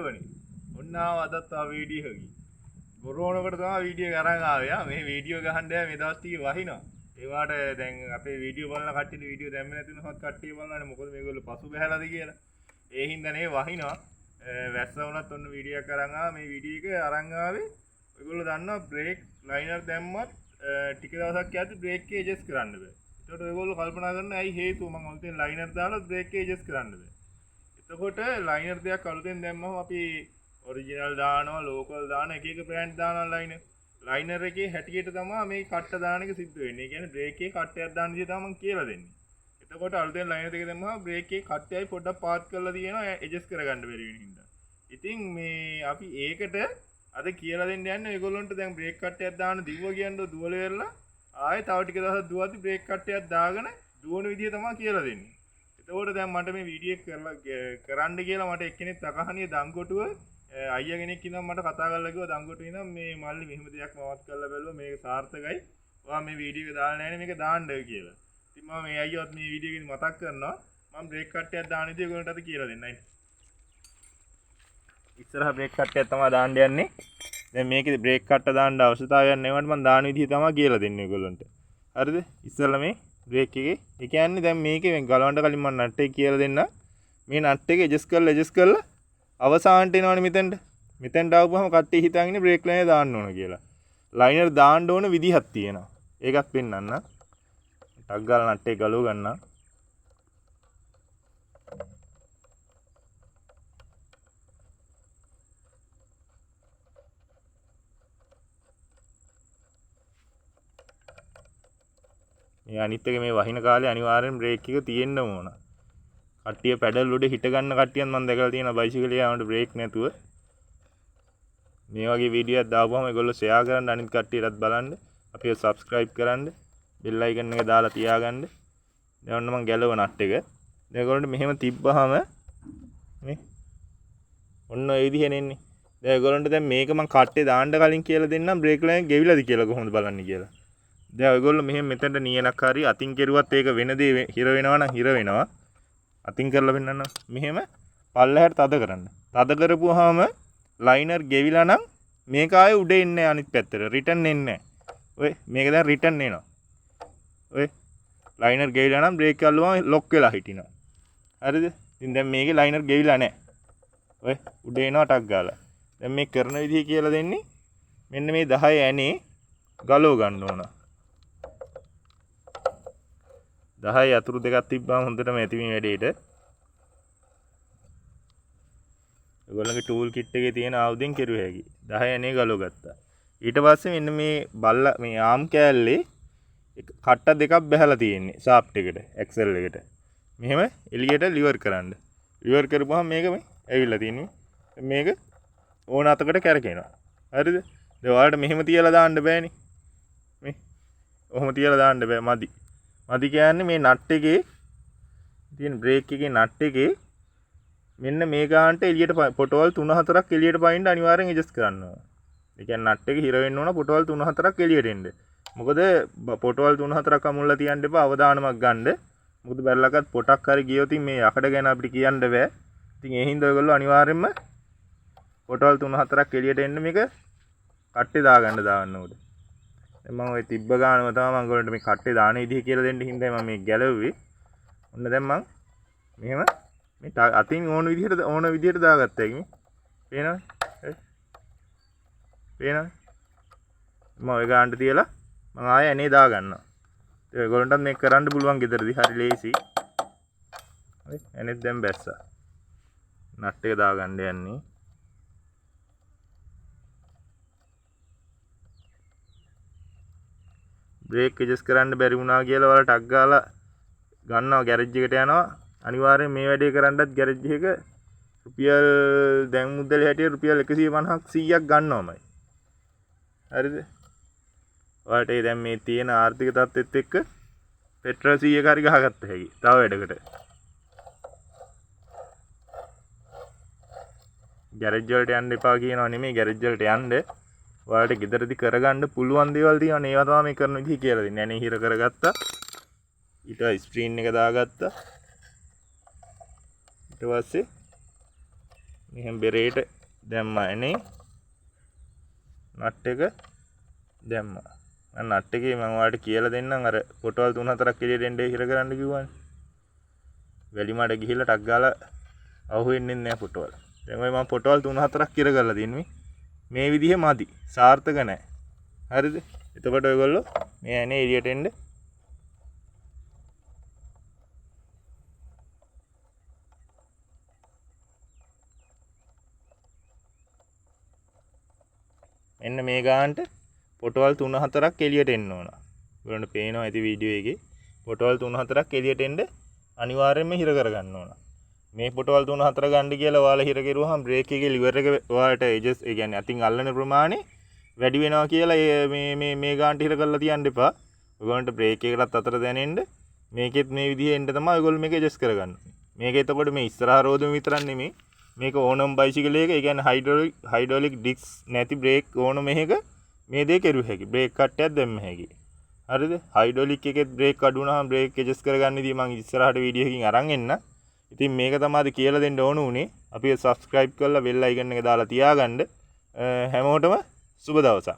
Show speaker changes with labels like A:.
A: ඔන්න අදත් ආ වීඩියෝ එකකින් කොරෝනාවට තමයි වීඩියෝ එක අරන් ආවේ. මේ වීඩියෝ ගහන්න මේ දවස් ටිකේ වහිනවා. ඒවට දැන් අපේ වීඩියෝ බලන කට්ටියට වීඩියෝ දැම්මේ නැති වුණොත් කට්ටිය බලනවානේ මොකද මේගොල්ලෝ පසු බහැලාද කියලා. ඒ හින්දා නේ වහිනවා. වැස්ස වුණත් ඔන්න වීඩියෝ එක අරන් ආවා. මේ වීඩියෝ එක අරන් ආවේ ඔයගොල්ලෝ දන්නවා බ්‍රේක් ලයිනර් දැම්මත් ටික දවසක් යද්දි බ්‍රේක් එක ඇඩ්ජස්ට් කරන්න බෑ. ඒකට ඔයගොල්ලෝ කල්පනා කරන්න ඇයි හේතුව මම අලුතෙන් ලයිනර් දාලා බ්‍රේක් එක ඇඩ්ජස්ට් කරන්න බෑ. එතකොට ලයිනර් දෙයක් අලුතෙන් දැම්මම අපි ඔරිජිනල් දානවා ලෝකල් දාන එක එක බ්‍රෑන්ඩ් දානවා ලයිනර් එකේ හැටියට තමයි මේ කට්ට දාන එක සිද්ධ වෙන්නේ. ඒ කියන්නේ බ්‍රේක් එකේ කට්ටයක් දාන විදිහ තමයි මම කියලා දෙන්නේ. එතකොට අලුතෙන් ලයිනර් දෙක දැම්මම බ්‍රේක් එකේ කට්ටයයි පොඩ්ඩක් පාත් කරලා තියෙනවා ඇඩ්ජස්ට් කරගන්න බැරි වෙන හින්දා. ඉතින් මේ අපි ඒකට අද කියලා දෙන්න යන්නේ ඒගොල්ලන්ට දැන් බ්‍රේක් කට්ටයක් දාන දිව්ව කියන්නේ දුවල වෙරලා ආයෙ තව ටික දවසක් දුවද්දි බ්‍රේක් කට්ටයක් දාගෙන දුවන විදිහ තමයි කියලා දෙන්නේ. එතකොට දැන් මට මේ වීඩියෝ එක කරන්න කියලා මට එක්කෙනෙක් තකහනිය දංගොටුව අයියා කෙනෙක් ඉඳන් මට කතා කරලා කිව්වා දංගොටුව ඉඳන් මේ මල්ලි මෙහෙම දෙයක් මමත් කරලා බැලුවා මේක සාර්ථකයි. ඔයා මේ වීඩියෝ එක දාලා නැහැ නේ මේක දාන්න කියලා. ඉතින් මම මේ අයියාවත් මේ වීඩියෝ එකෙන් මතක් කරනවා මම බ්‍රේක් කට්ටයක් දාන විදිහ ඒගොල්ලන්ට අද කියලා දෙන්නයි. ඉස්සරහ බ්‍රේක් කට්ටයක් තමයි දාන්න යන්නේ. දැන් මේකේ බ්‍රේක් කට්ට දාන්න අවශ්‍යතාවයක් නැවන්ට මම දාන විදිහ තමයි කියලා දෙන්නේ ඒගොල්ලන්ට. හරිද? ඉස්සරලා මේ බ්‍රේක් එකේ ඒ කියන්නේ දැන් මේකේ ගලවන්න කලින් මම නට් එක කියලා දෙන්න. මේ නට් එක ඇඩ්ජස්ට් කරලා අවසානට එනවනේ මෙතෙන්ට ආවම කට්ටිය හිතාගෙන ඉන්නේ බ්‍රේක් ලයිනර් දාන්න ඕන කියලා. ලයිනර් දාන්න ඕන විදිහක් තියෙනවා. ඒකත් පෙන්නන්න. ටක් ගාලා නට් එක ගලව ගන්න. මේ අනිත් එක මේ වහින කාලේ අනිවාර්යෙන් බ්‍රේක් එක තියෙන්න ඕන. කට්ටිය පැඩල් උඩ හිට ගන්න කට්ටියන් මම දැකලා තියෙනවා බයිසිකල් යනකොට බ්‍රේක් නැතුව. මේ වගේ වීඩියෝ එකක් දාපුවම ඒගොල්ලෝ ෂෙයා කරන්න අනිත් කට්ටියටත් බලන්න. අපිව සබ්ස්ක්‍රයිබ් කරන්න. බෙල් අයිකන් එක දාලා තියාගන්න. දැන් ඔන්න මම ගැලව නට් එක. දැන් ඒගොල්ලන්ට මෙහෙම තිබ්බහම මේ ඔන්න ඔය විදිහෙන් එන්නේ. දැන් ඒගොල්ලන්ට දැන් මේක මම කට්ටේ දාන්න කලින් කියලා දෙන්නම් බ්‍රේක් ලයින් ගෙවිලාද කියලා කොහොමද බලන්නේ කියලා. දැන් ඔයගොල්ලෝ මෙහෙම මෙතනට නියනක් හරි අතින් කෙරුවත් ඒක වෙන දේ හිර වෙනවා නම් හිර වෙනවා. අතින් කරලා වෙන්නන්න මෙහෙම පල්ලෙහාට තද කරන්න. තද කරපුවාම ලයිනර් ගෙවිලා නම් මේක ආයේ උඩ එන්නේ අනිත් පැත්තට. රිටර්න් එන්නේ නැහැ. ඔය මේක දැන් රිටර්න් එනවා. ඔය ලයිනර් ගෙවිලා නම් බ්‍රේක් අල්ලුවම ලොක් වෙලා හිටිනවා. හරිද? ඉතින් දැන් මේකේ ලයිනර් ගෙවිලා නැහැ. ඔය උඩ එනවා ටක් ගාලා. දැන් මේ කරන විදිහ කියලා දෙන්නේ මෙන්න මේ 10 ඇනේ ගලව ගන්න ඕන. 10 අතුරු දෙකක් තිබ්බම හොඳටම ඇති මේ වැඩේට. ඔයගොල්ලන්ගේ ටූල් කිට් එකේ තියෙන ආයුධෙන් කෙරුව හැකි. 10 ඇනේ ගලව ගත්තා. ඊට පස්සේ මෙන්න මේ බල්ල මේ ආම් කෑල්ලේ කට්ට දෙකක් බැහැලා තියෙන්නේ ෂාෆ්ට් එකට, ඇක්සල් එකට. මෙහෙම එළියට ලිවර් කරන්න. ලිවර් කරපුවාම මේක මේ ඇවිල්ලා තියෙන්නේ. මේක ඕන අතකට කැරකෙනවා. හරිද? දැන් ඔයාලට මෙහෙම තියලා දාන්න බෑනේ. මේ ඔහොම තියලා දාන්න බෑ මදි. මදි කියන්නේ මේ නට් එකේ තියෙන බ්‍රේක් එකේ නට් එකේ මෙන්න මේ ගානට එළියට පොටවල් 3-4ක් එළියට පයින්න අනිවාර්යෙන් ඇඩ්ජස්ට් කරන්න ඕන. ඒ කියන්නේ නට් එක හිර වෙන්න ඕන පොටවල් 3-4ක් එළියට එන්න. මොකද පොටවල් 3-4ක් අමුල්ලා තියන්න එපා අවදානමක් ගන්න. මොකද බැලලකත් පොටක් හරි ගියොත් මේ යකඩ ගැන අපිට කියන්න බෑ. ඉතින් ඒ හින්දා ඔයගොල්ලෝ අනිවාර්යෙන්ම පොටවල් 3-4ක් එළියට එන්න මේක කට්ටේ දාන්න ඕනේ. දැන් මම ওই තිබ්බ ගානම තමයි මම ඔයගොල්ලන්ට මේ කට්ටේ දාන විදිහ කියලා දෙන්න හින්දා මම මේ ගැලවුවේ. ඔන්න දැන් මම මෙහෙම මේ අතින් ඕන විදිහට දාගත්තා ඉතින්. පේනවද? පේනවද? මම ඔය ගානට තියලා මම ආයෙ ඇනේ දා ගන්නවා. ඒ ඔයගොල්ලන්ටත් මේක කරන්න පුළුවන් ගෙදරදී හරි ලේසි. හරි ඇනෙත් දැන් බැස්සා. නට් එක දාගන්න යන්නේ. බ්‍රේක් ඇඩ්ජස්ට් කරන්න බැරි වුණා කියලා ඔයාලා ටක් ගාලා ගන්නවා ගෑරේජ් එකට යනවා. අනිවාර්යෙන් මේ වැඩේ කරන්නත් ගෑරේජ් එක රුපියල් දැන් මුදල් හැටියට රුපියල් 150ක් 100ක් ගන්නවමයි. හරිද? ඔයාලට දැන් මේ තියෙන ආර්ථික තත්ත්වෙත් එක්ක පෙට්‍රල් 100ක හරි ගහගත්ත හැකි. තව වැඩකට. ගෑරේජ් වලට යන්න එපා කියනවා නෙමෙයි ගෑරේජ් වලට යන්න. ඔයාලට ගෙදරදී කරගන්න පුළුවන් දේවල් තියෙනවා. ඒවා තමයි මේ කරන විදිහ කියලා දෙන්නේ. ඇනේ හිර කරගත්තා. ඊට ස්ක්‍රීන් එක දාගත්තා. ඊට පස්සේ මෙහෙම බෙරේට දැම්මා එනේ. නට් එක දැම්මා. මම නට් එකේ මම ඔයාලට කියලා දෙන්නම් අර පොටවල් 3-4ක් එළියට එන්න හිර කරන්න කිව්වනේ. වැලි මඩ ගිහිල්ලා ටක් ගාලා අහු වෙන්නේ නැහැ පොටවල්. දැන් ඔය මම පොටවල් 3-4ක් ඉර කරලා තින්නේ. මේ විදිහේ මදි. සාර්ථක නැහැ. හරිද? එතකොට ඔයගොල්ලෝ මේ ඇනේ එළියට එන්න එන්න මේ ගානට පොටවල් 3-4ක් එළියට එන්න ඕන. ඔයගොල්ලන්ට පේනවා ඇති වීඩියෝ එකේ. පොටවල් 3-4ක් එළියට එන්න අනිවාර්යයෙන්ම හිර කරගන්න ඕන. මේ පොටවල් 3-4 ගන්න කියලා ඔයාලා හිර කෙරුවාම බ්‍රේක් එකේ ලිවර් එක ඔයාලට එජස් ඒ කියන්නේ අතින් අල්ලන ප්‍රමාණය වැඩි වෙනවා කියලා මේ ගානට හිර කරලා තියන්න එපා. ඔයගොල්ලන්ට බ්‍රේක් එකකටත් අතර දැනෙන්න මේකෙත් මේ විදිහේ එන්න තමයි ඔයගොල්ලෝ මේක එජස් කරගන්න. මේක එතකොට මේ ඉස්සරහා රෝදෙම විතරක් නෙමෙයි. මේක ඕනම බයිසිකල් එකක ඒ කියන්නේ හයිඩ්‍රොලික් ඩිස්ක් නැති බ්‍රේක් ඕනම එකක මේ දේ කෙරුව හැකි. බ්‍රේක් කට්ටයක් දැම්ම හැකි. හරිද? හයිඩ්‍රොලික් එකෙත් බ්‍රේක් අඩු වුණාම බ්‍රේක් එජස් කරගන්න ඉතින් මම ඉස්සරහට වීඩියෝ එකකින් අරන් එන්න. ඉතින් මේක තමයි කියලා දෙන්න ඕන උනේ. අපි subscribe කරලා bell icon එක දාලා තියාගන්න. හැමෝටම සුබ දවසක්.